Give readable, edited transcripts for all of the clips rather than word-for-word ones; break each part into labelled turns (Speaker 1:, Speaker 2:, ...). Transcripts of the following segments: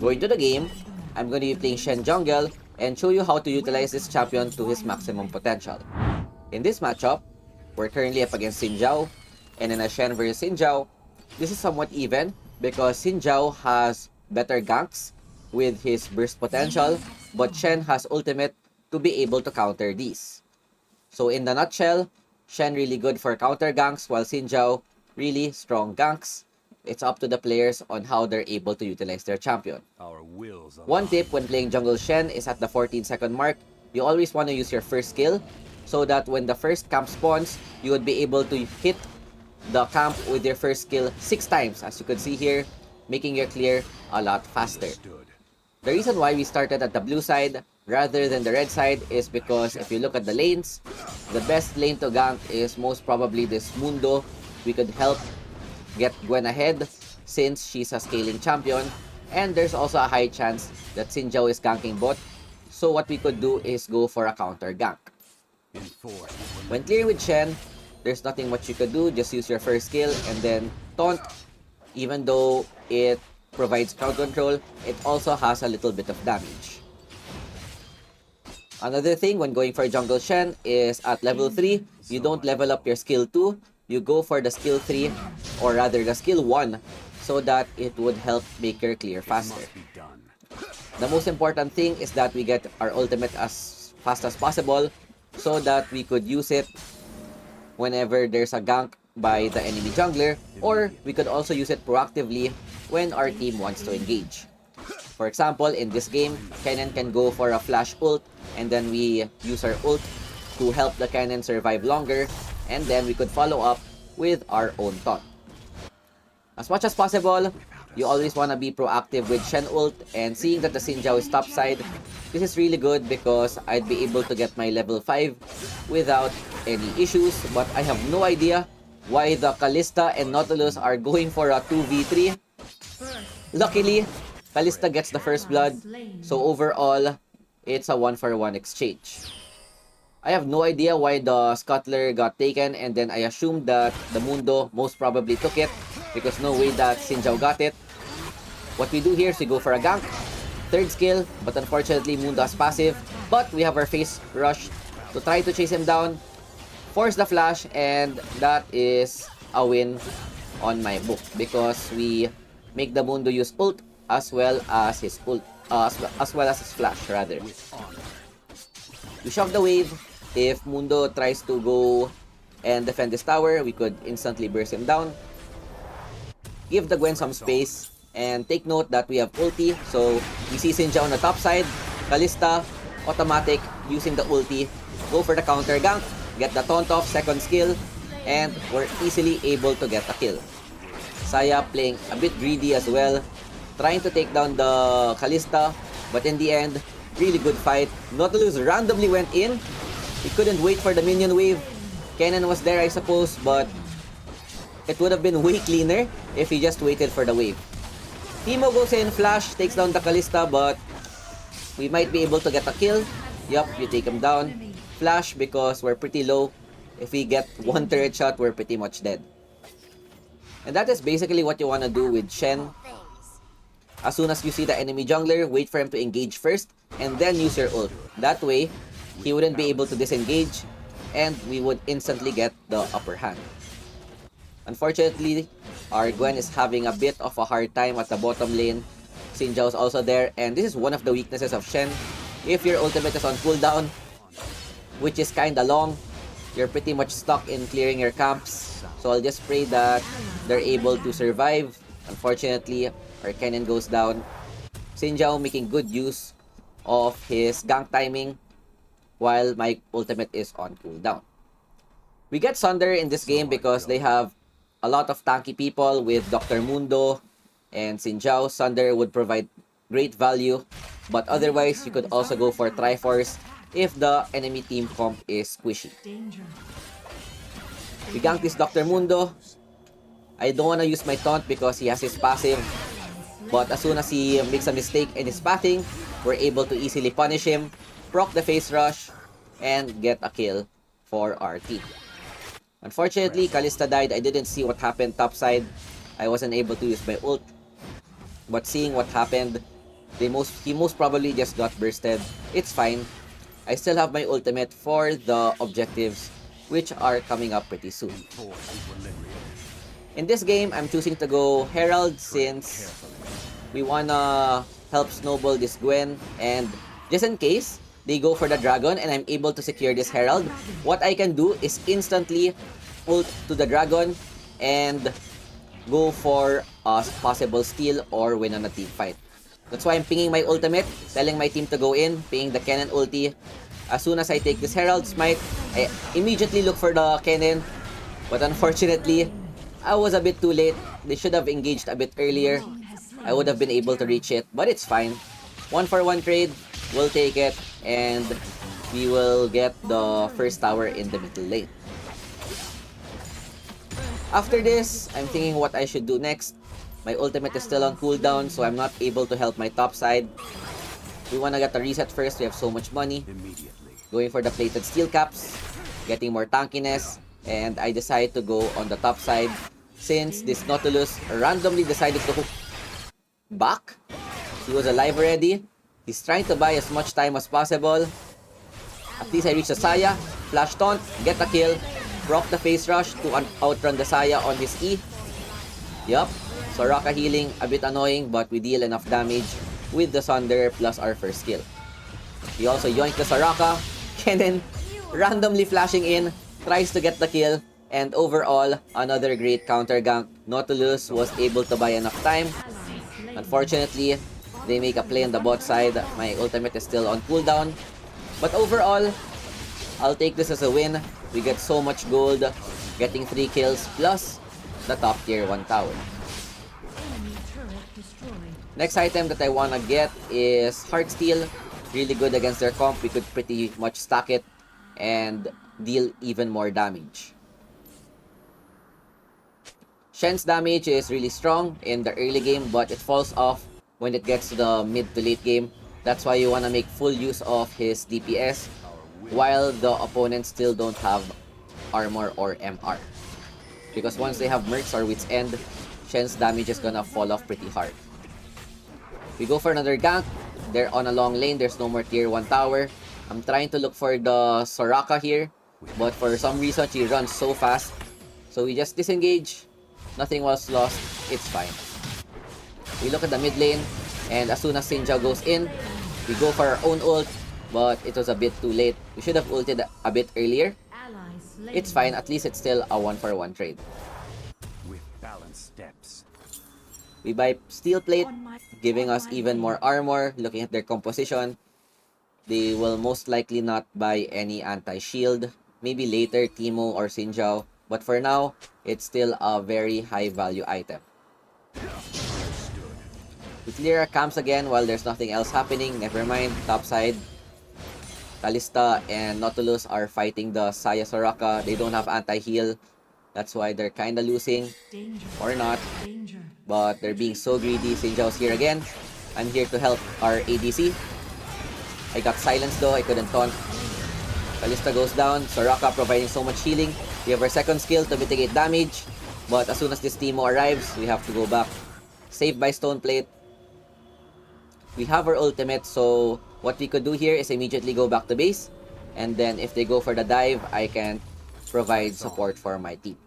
Speaker 1: Going to the game, I'm going to be playing Shen jungle and show you how to utilize this champion to his maximum potential. In this matchup, we're currently up against Xin Zhao, and in a Shen versus Xin Zhao, this is somewhat even because Xin Zhao has better ganks with his burst potential, but Shen has ultimate to be able to counter these. So in the nutshell, Shen really good for counter ganks while Xin Zhao really strong ganks. It's up to the players on how they're able to utilize their champion. One tip when playing jungle Shen is at the 14-second mark, you always want to use your first skill so that when the first camp spawns, you would be able to hit the camp with your first skill 6 times, as you can see here, making your clear a lot faster. The reason why we started at the blue side rather than the red side is because if you look at the lanes, the best lane to gank is most probably this Mundo. We could help get Gwen ahead since she's a scaling champion, and there's also a high chance that Xin Zhao is ganking bot, so what we could do is go for a counter gank. When clearing with Shen, there's nothing much you could do, just use your first skill and then taunt. Even though it provides crowd control, it also has a little bit of damage. Another thing when going for jungle Shen is at level 3, you don't level up your skill 2, you go for the skill 3, or rather the skill 1, so that it would help make your clear faster. The most important thing is that we get our ultimate as fast as possible so that we could use it whenever there's a gank by the enemy jungler, or we could also use it proactively when our team wants to engage. For example, in this game, Kennen can go for a flash ult, and then we use our ult to help the Kennen survive longer, and then we could follow up with our own taunt. As much as possible, you always want to be proactive with Shen ult, and seeing that the Xin Zhao is topside, this is really good because I'd be able to get my level 5 without any issues, but I have no idea why the Kalista and Nautilus are going for a 2v3. Luckily, Kalista gets the first blood, so overall, it's a 1-for-1 exchange. I have no idea why the Scuttler got taken, and then I assumed that the Mundo most probably took it because no way that Xin Zhao got it. What we do here is we go for a gank, third skill, but unfortunately Mundo has passive, but we have our face rush to try to chase him down, force the flash, and that is a win on my book because we make the Mundo use ult as well as his ult, as well as his flash rather. We shove the wave. If Mundo tries to go and defend this tower, we could instantly burst him down. Give the Gwen some space, and take note that we have ulti, so we see Xin Zhao on the top side, Kalista, automatic, using the ulti, go for the counter gank, get the taunt off, second skill, and we're easily able to get a kill. Saya playing a bit greedy as well, trying to take down the Kalista, but in the end, really good fight. Nautilus randomly went in. He couldn't wait for the minion wave. Kennen was there, I suppose, but it would have been way cleaner if he just waited for the wave. Teemo goes in, flash, takes down the Kalista, but we might be able to get a kill. Yup, you take him down. Flash because we're pretty low. If we get one turret shot, we're pretty much dead. And that is basically what you want to do with Shen. As soon as you see the enemy jungler, wait for him to engage first, and then use your ult. That way, he wouldn't be able to disengage, and we would instantly get the upper hand. Unfortunately, our Gwen is having a bit of a hard time at the bottom lane. Xin Zhao is also there, and this is one of the weaknesses of Shen. If your ultimate is on cooldown, which is kinda long, you're pretty much stuck in clearing your camps. So I'll just pray that they're able to survive. Unfortunately, our Kennen goes down. Xin Zhao making good use of his gank timing while my ultimate is on cooldown. We get Sunder in this game because they have a lot of tanky people with Dr. Mundo and Xin Zhao. Sunder would provide great value, but otherwise you could also go for Triforce if the enemy team comp is squishy. We gank this Dr. Mundo. I don't want to use my taunt because he has his passive, but as soon as he makes a mistake in his pathing, we're able to easily punish him, proc the face rush, and get a kill for our team. Unfortunately, Kalista died. I didn't see what happened topside. I wasn't able to use my ult. But seeing what happened, He most probably just got bursted. It's fine. I still have my ultimate for the objectives, which are coming up pretty soon. In this game, I'm choosing to go Herald since we wanna help snowball this Gwen, and just in case they go for the dragon and I'm able to secure this Herald, what I can do is instantly ult to the dragon and go for a possible steal or win on a team fight. That's why I'm pinging my ultimate, telling my team to go in, pinging the cannon ulti. As soon as I take this Herald Smite, I immediately look for the cannon, but unfortunately, I was a bit too late. They should have engaged a bit earlier. I would have been able to reach it, but it's fine. 1-for-1 trade, we'll take it, and we will get the first tower in the middle lane. After this, I'm thinking what I should do next. My ultimate is still on cooldown, so I'm not able to help my top side. We wanna get a reset first, we have so much money. Going for the plated steel caps, getting more tankiness, and I decide to go on the top side since this Nautilus randomly decided to hook back. He was alive already. He's trying to buy as much time as possible. At least I reach the Saya, flash taunt, get a kill, proc the face rush to outrun the Saya on his E. Yup, Soraka healing, a bit annoying, but we deal enough damage with the Sunder plus our first kill. We also yoink the Soraka, Kennen randomly flashing in, tries to get the kill, and overall, another great counter gank. Nautilus was able to buy enough time. Unfortunately, they make a play on the bot side. My ultimate is still on cooldown. But overall, I'll take this as a win. We get so much gold, getting 3 kills plus the top tier 1 tower. Next item that I wanna get is Heartsteel. Really good against their comp. We could pretty much stack it and deal even more damage. Shen's damage is really strong in the early game, but it falls off when it gets to the mid to late game. That's why you wanna make full use of his DPS while the opponents still don't have armor or MR. Because once they have Mercs or Wit's End, Shen's damage is gonna fall off pretty hard. We go for another gank. They're on a long lane. There's no more tier 1 tower. I'm trying to look for the Soraka here, but for some reason she runs so fast. So we just disengage. Nothing was lost. It's fine. We look at the mid lane, and as soon as Sinjao goes in, we go for our own ult, but it was a bit too late. We should have ulted a bit earlier. It's fine. At least it's still a 1-for-1 trade.
Speaker 2: With balanced steps.
Speaker 1: We buy steel plate, giving us even more armor. Looking at their composition, they will most likely not buy any anti-shield. Maybe later, Teemo or Sinjao. But for now, it's still a very high value item. We clear our camps again while there's nothing else happening. Never mind, top side. Kalista and Nautilus are fighting the Saya Soraka. They don't have anti-heal. That's why they're kinda losing. Or not. But they're being so greedy. Sinjao's here again. I'm here to help our ADC. I got silenced though. I couldn't taunt. Kalista goes down. Soraka providing so much healing. We have our second skill to mitigate damage. But as soon as this Teemo arrives, we have to go back. Saved by Stone Plate. We have our ultimate, so what we could do here is immediately go back to base. And then if they go for the dive, I can provide support for my team.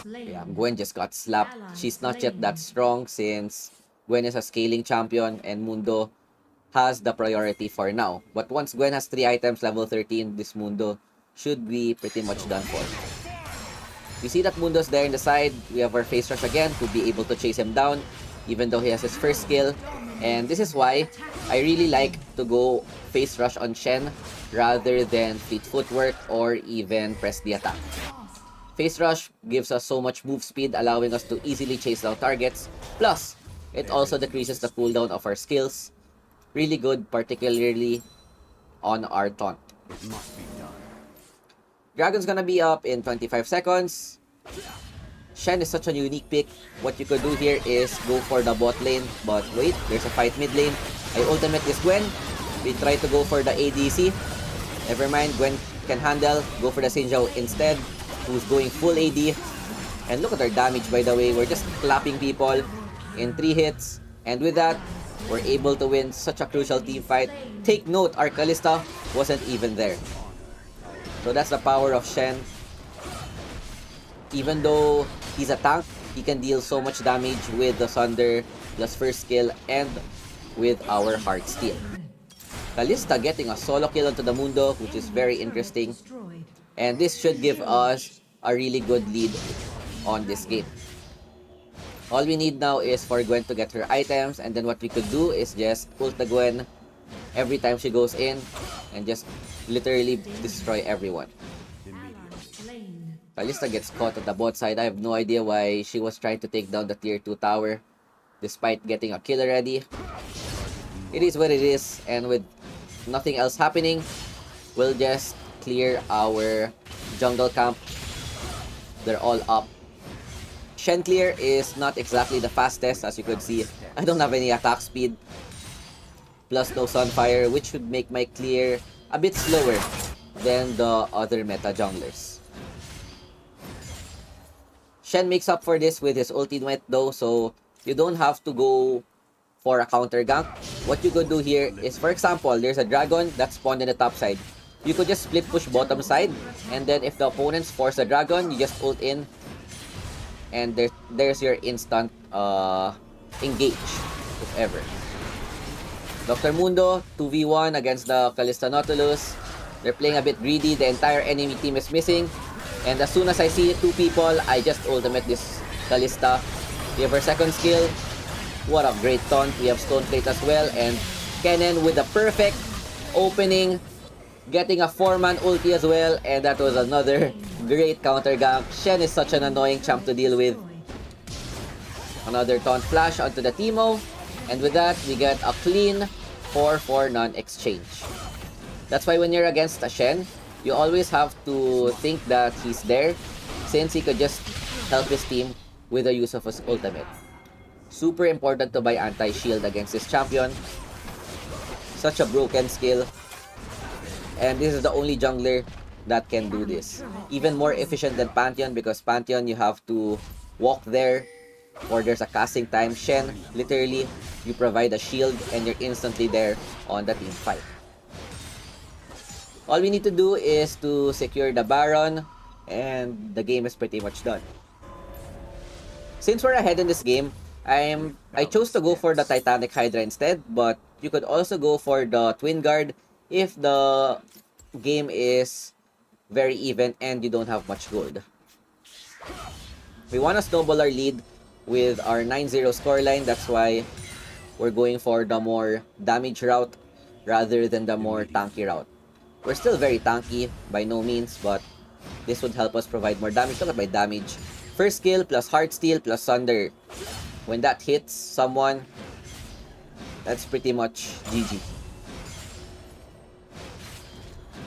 Speaker 1: Yeah, Gwen just got slapped. She's not yet that strong since Gwen is a scaling champion and Mundo has the priority for now. But once Gwen has 3 items, level 13, this Mundo should be pretty much done for. You see that Mundo's there in the side. We have our face rush again to be able to chase him down, even though he has his first skill. And this is why I really like to go face rush on Shen rather than fleet footwork or even press the attack. Face rush gives us so much move speed, allowing us to easily chase down targets. Plus, it also decreases the cooldown of our skills. Really good, particularly on our taunt. Dragon's gonna be up in 25 seconds. Shen is such a unique pick. What you could do here is go for the bot lane. But wait, there's a fight mid lane. I ultimate this Gwen. We try to go for the ADC. Never mind, Gwen can handle. Go for the Sinjao instead, who's going full AD. And look at our damage, by the way. We're just clapping people in 3 hits. And with that, we're able to win such a crucial team fight. Take note, our Kalista wasn't even there. So that's the power of Shen. Even though he's a tank, he can deal so much damage with the Sunder plus first skill and with our Heart Steel. Kalista getting a solo kill onto the Mundo, which is very interesting. And this should give us a really good lead on this game. All we need now is for Gwen to get her items, and then what we could do is just ult the Gwen every time she goes in and just literally destroy everyone. Kalista gets caught at the bot side. I have no idea why she was trying to take down the tier 2 tower despite getting a kill already. It is what it is, and with nothing else happening, we'll just clear our jungle camp. They're all up. Shen clear is not exactly the fastest, as you could see. I don't have any attack speed, plus no sunfire, which should make my clear a bit slower than the other meta junglers. Shen makes up for this with his ultimate though, so you don't have to go for a counter gank. What you could do here is, for example, there's a dragon that spawned in the top side. You could just split push bottom side, and then if the opponents force a dragon, you just ult in, and there's your instant engage, if ever. Dr. Mundo, 2v1 against the Kalista Nautilus. They're playing a bit greedy. The entire enemy team is missing. And as soon as I see two people, I just ultimate this Kalista. We have our second skill. What a great taunt. We have Stone Plate as well. And Kennen with the perfect opening, getting a 4-man ulti as well. And that was another great counter gank. Shen is such an annoying champ to deal with. Another taunt flash onto the Teemo. And with that, we get a clean 4-4 non-exchange. That's why when you're against a Shen, you always have to think that he's there, since he could just help his team with the use of his ultimate. Super important to buy anti-shield against this champion. Such a broken skill. And this is the only jungler that can do this. Even more efficient than Pantheon, because Pantheon you have to walk there, or there's a casting time. Shen, literally, you provide a shield and you're instantly there on the team fight. All we need to do is to secure the Baron, and the game is pretty much done. Since we're ahead in this game, I chose to go for the Titanic Hydra instead, but you could also go for the Twin Guard if the game is very even and you don't have much gold. We want to snowball our lead with our 9-0 scoreline. That's why we're going for the more damage route rather than the more tanky route. We're still very tanky, by no means, but this would help us provide more damage. Look at my damage. First skill plus Heart Steel plus Sunder. When that hits someone, that's pretty much GG.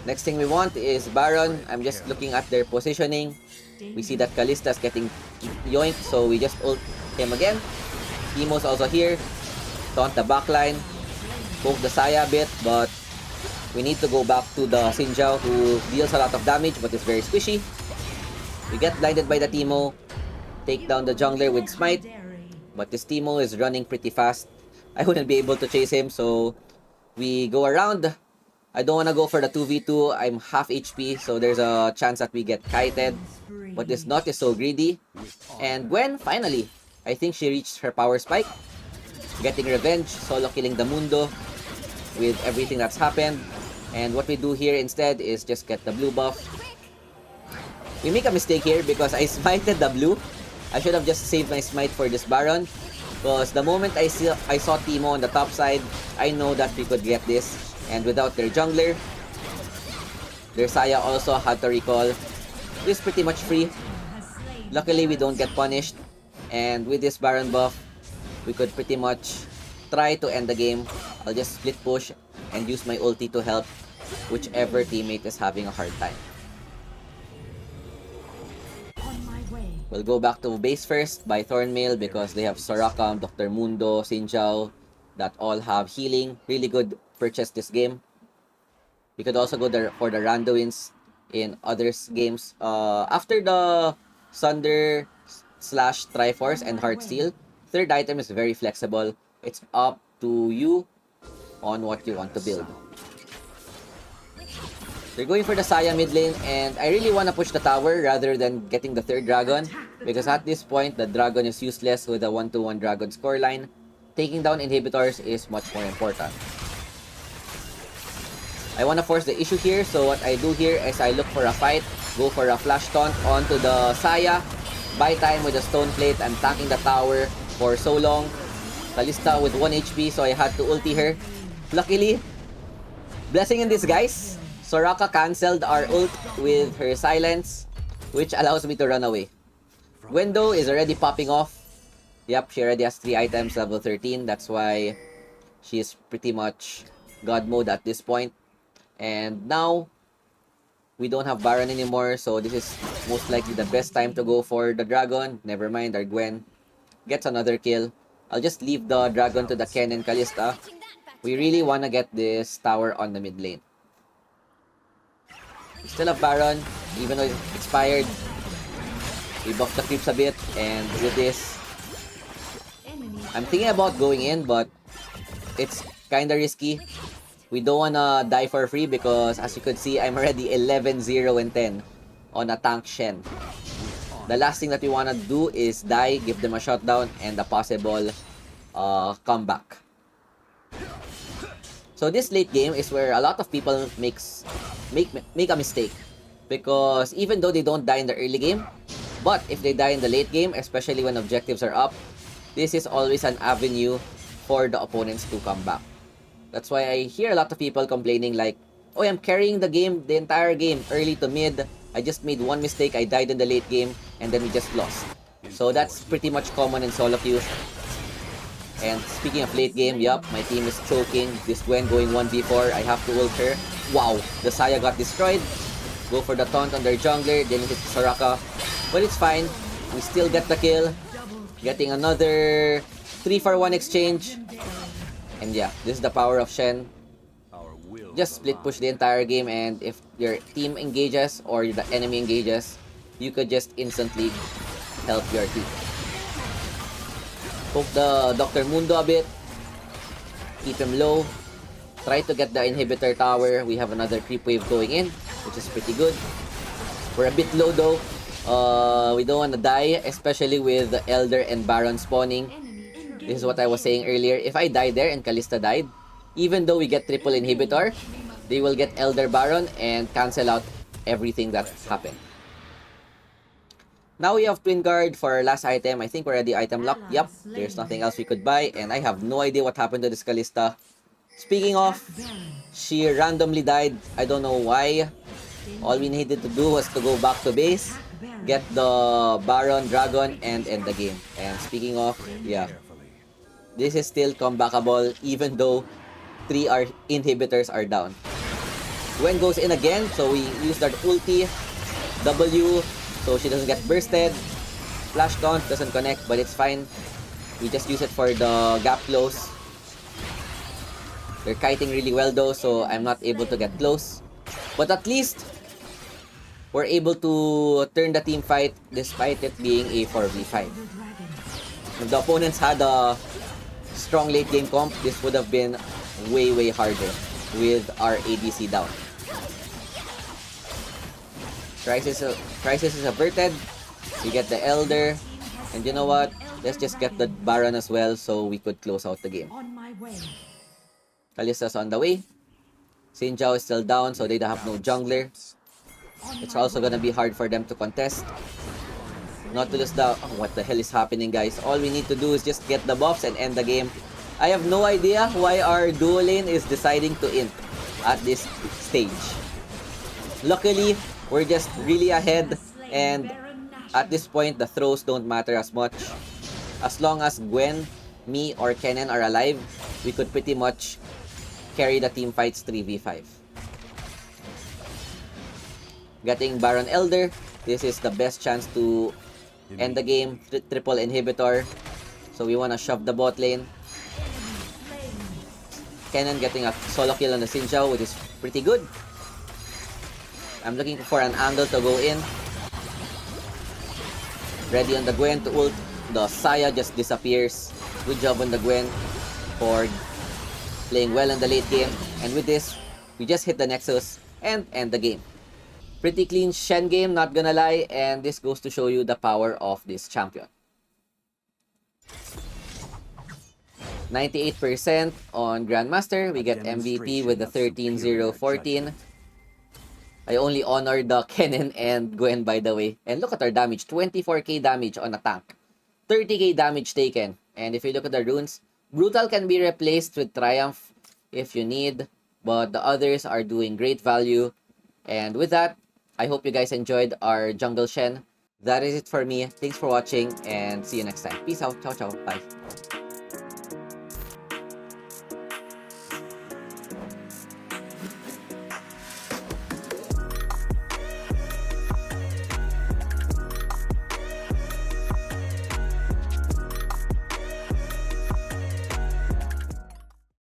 Speaker 1: Next thing we want is Baron. I'm just looking at their positioning. We see that Kalista's getting yoinked, so we just ult him again. Teemo's also here. Taunt the backline. Poke the Saya a bit, but we need to go back to the Xin Zhao, who deals a lot of damage but is very squishy. We get blinded by the Teemo. Take down the jungler with Smite. But this Teemo is running pretty fast. I wouldn't be able to chase him, so we go around. I don't want to go for the 2v2. I'm half HP, so there's a chance that we get kited. But this Nut is so greedy. And Gwen, finally, I think she reached her power spike. Getting revenge, solo killing the Mundo with everything that's happened. And what we do here instead is just get the blue buff. We make a mistake here because I smited the blue. I should have just saved my smite for this Baron. Because the moment I saw Teemo on the top side, I know that we could get this. And without their jungler, their Saya also had to recall. It's pretty much free. Luckily, we don't get punished. And with this Baron buff, we could pretty much try to end the game. I'll just split push and use my ulti to help whichever teammate is having a hard time. We'll go back to base first by Thornmail because they have Sorakam, Dr. Mundo, Xin Zhao that all have healing. Really good purchase this game. We could also go there for the rando wins in others games. After the Sunder / Triforce and Heart Steel, third item is very flexible. It's up to you on what you want to build. They're going for the Saya mid lane, and I really want to push the tower rather than getting the third dragon, because at this point, the dragon is useless with a 1-1 dragon scoreline. Taking down inhibitors is much more important. I want to force the issue here, so what I do here is I look for a fight, go for a flash taunt onto the Saya, buy time with the stone plate. I'm tanking the tower for so long. Kalista with 1 HP, so I had to ulti her. Luckily, blessing in disguise, Soraka cancelled our ult with her silence, which allows me to run away. Window is already popping off. Yep, she already has 3 items, level 13. That's why she's pretty much God mode at this point. And now, we don't have Baron anymore, so this is most likely the best time to go for the dragon. Never mind, our Gwen gets another kill. I'll just leave the dragon to the Ken and Kalista. We really want to get this tower on the mid lane. We still have Baron, even though it's expired. We buffed the creeps a bit, and with this, I'm thinking about going in, but it's kinda risky. We don't wanna die for free because, as you could see, I'm already 11-0 and 10 on a tank Shen. The last thing that we wanna do is die, give them a shutdown, and a possible comeback. So this late game is where a lot of people make a mistake, because even though they don't die in the early game, but if they die in the late game, especially when objectives are up, this is always an avenue for the opponents to come back. That's why I hear a lot of people complaining like, oh, I'm carrying the game, the entire game, early to mid. I just made one mistake, I died in the late game, and then we just lost. So that's pretty much common in solo queues. And speaking of late game, yup, my team is choking. This Gwen going 1v4, I have to ult her. Wow, the Saya got destroyed. Go for the taunt on their jungler, then hit Soraka. But it's fine, we still get the kill. Getting another 3-for-1 exchange. And yeah, this is the power of Shen. Just split push the entire game, and if your team engages or the enemy engages, you could just instantly help your team. Poke the Dr. Mundo a bit. Keep him low. Try to get the inhibitor tower. We have another creep wave going in, which is pretty good. We're a bit low though. We don't want to die, especially with the Elder and Baron spawning. This is what I was saying earlier. If I die there and Kalista died, even though we get triple inhibitor, they will get Elder Baron and cancel out everything that happened. Now we have Twin Guard for our last item. I think we're already item locked. Yup, there's nothing else we could buy, and I have no idea what happened to this Kalista. Speaking of, she randomly died. I don't know why. All we needed to do was to go back to base, get the Baron, Dragon, and end the game. And speaking of, yeah, this is still comebackable even though 3 inhibitors are down. Gwen goes in again, so we use that ulti, W, so she doesn't get bursted. Flash taunt doesn't connect, but it's fine. We just use it for the gap close. They're kiting really well though, so I'm not able to get close. But at least, we're able to turn the team fight despite it being a 4v5. If the opponents had a strong late game comp, this would have been way harder with our ADC down. Crisis is averted. We get the Elder. And you know what? Let's just get the Baron as well so we could close out the game. Kalista's on the way. Xin Zhao is still down, so they have no jungler. It's also gonna be hard for them to contest. Not to lose the... Oh, what the hell is happening, guys? All we need to do is just get the buffs and end the game. I have no idea why our duo lane is deciding to int at this stage. Luckily, we're just really ahead, and at this point, the throws don't matter as much. As long as Gwen, me, or Kennen are alive, we could pretty much carry the team fights 3v5. Getting Baron Elder, this is the best chance to end the game. Triple inhibitor, so we want to shove the bot lane. Kennen getting a solo kill on the Xin Zhao, which is pretty good. I'm looking for an angle to go in. Ready on the Gwen to ult. The Saya just disappears. Good job on the Gwen. for playing well in the late game. And with this, we just hit the Nexus and end the game. Pretty clean Shen game, not gonna lie, and this goes to show you the power of this champion. 98% on Grandmaster. We get MVP with the 13-0-14. I only honored the Kennen and Gwen, by the way. And look at our damage. 24k damage on a tank. 30k damage taken. And if you look at the runes, Brutal can be replaced with Triumph if you need. But the others are doing great value. And with that, I hope you guys enjoyed our Jungle Shen. That is it for me. Thanks for watching and see you next time. Peace out. Ciao, ciao. Bye.